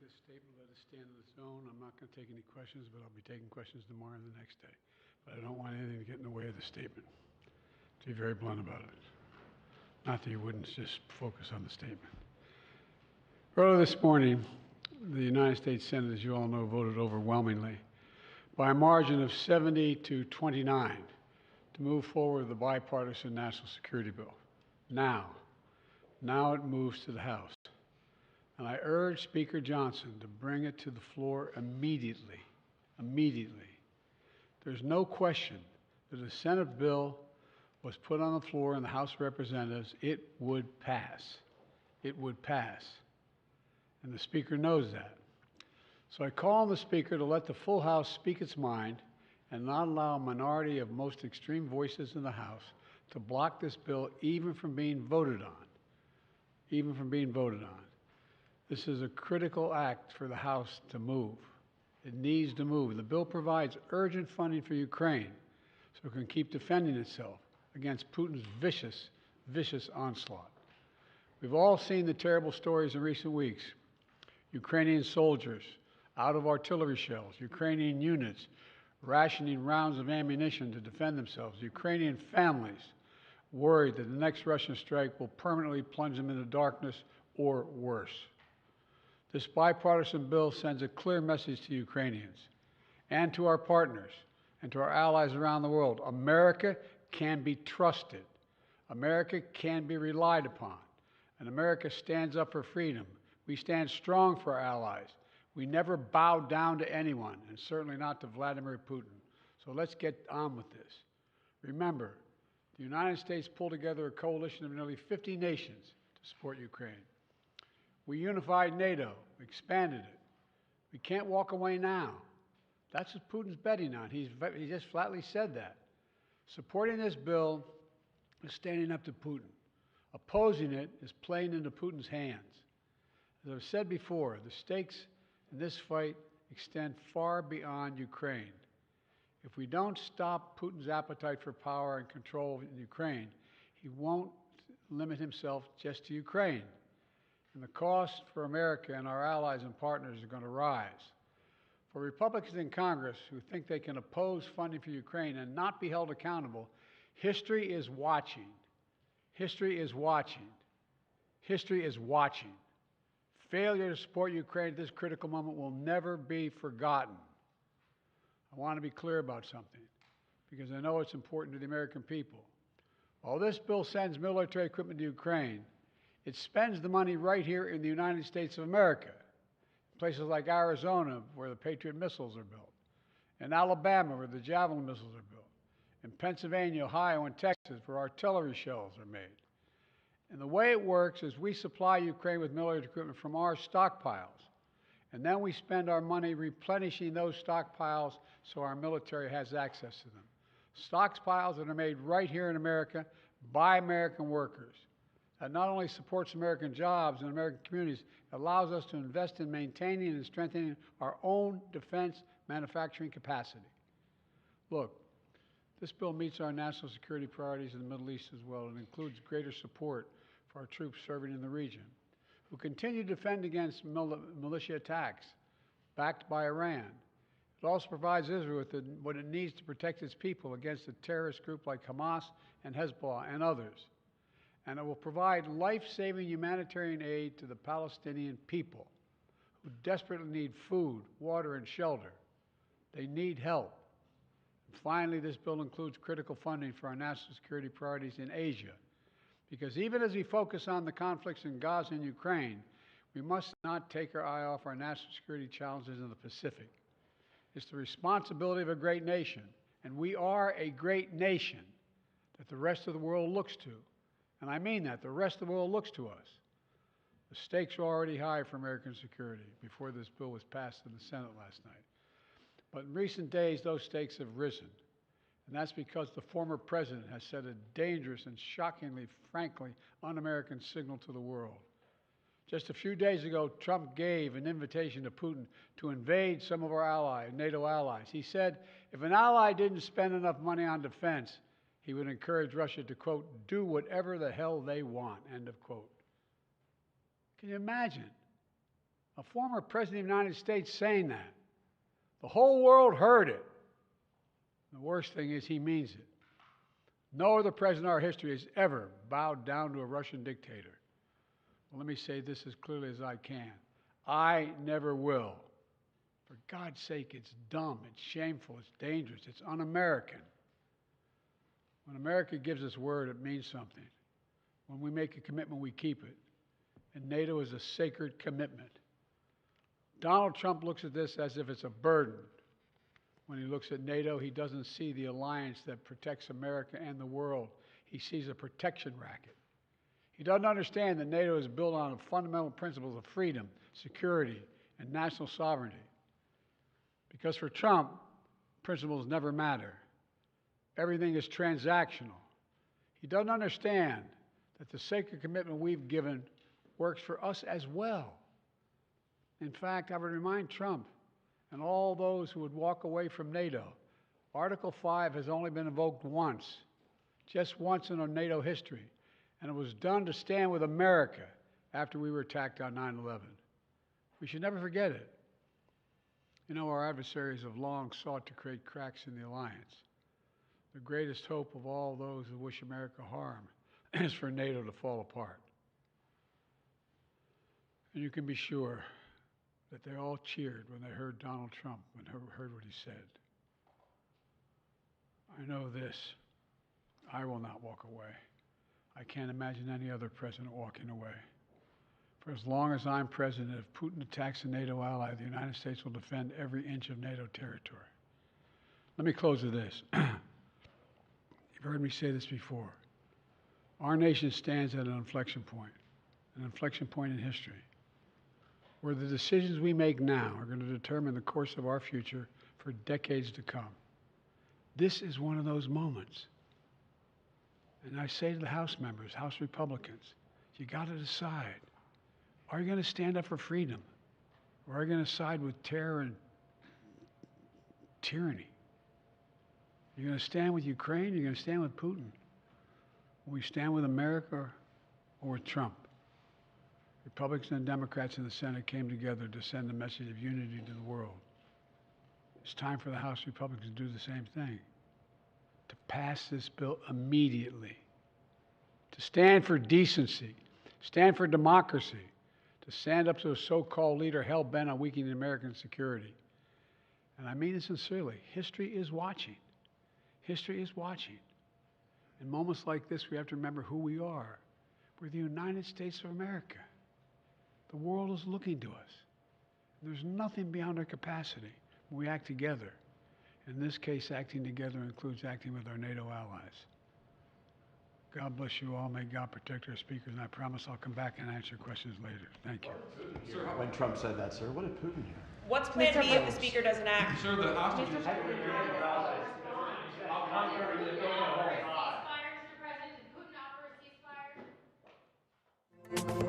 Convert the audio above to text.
this statement, let it stand on its own. I'm not going to take any questions, but I'll be taking questions tomorrow and the next day. But I don't want anything to get in the way of the statement, to be very blunt about it. Not that you wouldn't just focus on the statement. Earlier this morning, the United States Senate, as you all know, voted overwhelmingly by a margin of 70 to 29 to move forward with the bipartisan national security bill. Now it moves to the House. And I urge Speaker Johnson to bring it to the floor immediately. Immediately. There's no question that if the Senate bill was put on the floor in the House of Representatives, it would pass. It would pass. And the Speaker knows that. So I call on the Speaker to let the full House speak its mind and not allow a minority of most extreme voices in the House to block this bill even from being voted on. Even from being voted on. This is a critical act for the House to move. It needs to move. The bill provides urgent funding for Ukraine so it can keep defending itself against Putin's vicious, vicious onslaught. We've all seen the terrible stories in recent weeks. Ukrainian soldiers out of artillery shells, Ukrainian units rationing rounds of ammunition to defend themselves, Ukrainian families worried that the next Russian strike will permanently plunge them into darkness or worse. This bipartisan bill sends a clear message to Ukrainians and to our partners and to our allies around the world. America can be trusted. America can be relied upon. And America stands up for freedom. We stand strong for our allies. We never bow down to anyone, and certainly not to Vladimir Putin. So let's get on with this. Remember, the United States pulled together a coalition of nearly 50 nations to support Ukraine. We unified NATO, expanded it. We can't walk away now. That's what Putin's betting on. He just flatly said that. Supporting this bill is standing up to Putin. Opposing it is playing into Putin's hands. As I've said before, the stakes in this fight extend far beyond Ukraine. If we don't stop Putin's appetite for power and control in Ukraine, he won't limit himself just to Ukraine. And the cost for America and our allies and partners are going to rise. For Republicans in Congress who think they can oppose funding for Ukraine and not be held accountable, history is watching. History is watching. History is watching. Failure to support Ukraine at this critical moment will never be forgotten. I want to be clear about something, because I know it's important to the American people. While this bill sends military equipment to Ukraine, it spends the money right here in the United States of America, in places like Arizona, where the Patriot missiles are built, in Alabama, where the Javelin missiles are built, in Pennsylvania, Ohio, and Texas, where artillery shells are made. And the way it works is we supply Ukraine with military equipment from our stockpiles, and then we spend our money replenishing those stockpiles so our military has access to them. Stockpiles that are made right here in America by American workers. That not only supports American jobs and American communities, it allows us to invest in maintaining and strengthening our own defense manufacturing capacity. Look, this bill meets our national security priorities in the Middle East as well. It includes greater support for our troops serving in the region, who continue to defend against militia attacks backed by Iran. It also provides Israel with what it needs to protect its people against a terrorist group like Hamas and Hezbollah and others. And it will provide life-saving humanitarian aid to the Palestinian people who desperately need food, water, and shelter. They need help. And finally, this bill includes critical funding for our national security priorities in Asia, because even as we focus on the conflicts in Gaza and Ukraine, we must not take our eye off our national security challenges in the Pacific. It's the responsibility of a great nation, and we are a great nation that the rest of the world looks to. And I mean that. The rest of the world looks to us. The stakes are already high for American security before this bill was passed in the Senate last night. But in recent days, those stakes have risen. And that's because the former president has sent a dangerous and shockingly, frankly, un-American signal to the world. Just a few days ago, Trump gave an invitation to Putin to invade some of our allies, NATO allies. He said if an ally didn't spend enough money on defense, he would encourage Russia to, quote, do whatever the hell they want, end of quote. Can you imagine? A former president of the United States saying that. The whole world heard it. The worst thing is he means it. No other president in our history has ever bowed down to a Russian dictator. Well, let me say this as clearly as I can. I never will. For God's sake, it's dumb, it's shameful, it's dangerous, it's un-American. When America gives us word, it means something. When we make a commitment, we keep it. And NATO is a sacred commitment. Donald Trump looks at this as if it's a burden. When he looks at NATO, he doesn't see the alliance that protects America and the world. He sees a protection racket. He doesn't understand that NATO is built on fundamental principles of freedom, security, and national sovereignty. Because for Trump, principles never matter. Everything is transactional. He doesn't understand that the sacred commitment we've given works for us as well. In fact, I would remind Trump and all those who would walk away from NATO, Article 5 has only been invoked once, just once in our NATO history, and it was done to stand with America after we were attacked on 9/11. We should never forget it. You know, our adversaries have long sought to create cracks in the alliance. The greatest hope of all those who wish America harm is for NATO to fall apart. And you can be sure that they all cheered when they heard Donald Trump, when they heard what he said. I know this, I will not walk away. I can't imagine any other president walking away. For as long as I'm president, if Putin attacks a NATO ally, the United States will defend every inch of NATO territory. Let me close with this. You've heard me say this before. Our nation stands at an inflection point in history, where the decisions we make now are going to determine the course of our future for decades to come. This is one of those moments. And I say to the House members, House Republicans, you got to decide. Are you going to stand up for freedom? Or are you going to side with terror and tyranny? You're going to stand with Ukraine? You're going to stand with Putin? Will you stand with America or with Trump? Republicans and Democrats in the Senate came together to send a message of unity to the world. It's time for the House Republicans to do the same thing, to pass this bill immediately, to stand for decency, stand for democracy, to stand up to a so-called leader hell-bent on weakening American security. And I mean it sincerely. History is watching. History is watching. In moments like this, we have to remember who we are. We're the United States of America. The world is looking to us. There's nothing beyond our capacity when we act together. In this case, acting together includes acting with our NATO allies. God bless you all. May God protect our speakers, and I promise I'll come back and answer questions later. Thank you. Sir, when Trump said that, sir, what did Putin hear? What's plan B if the speaker doesn't act? Sir, the hostages. I'll counter and then go home. Ceasefire, Mr. President. Did Putin offer a ceasefire?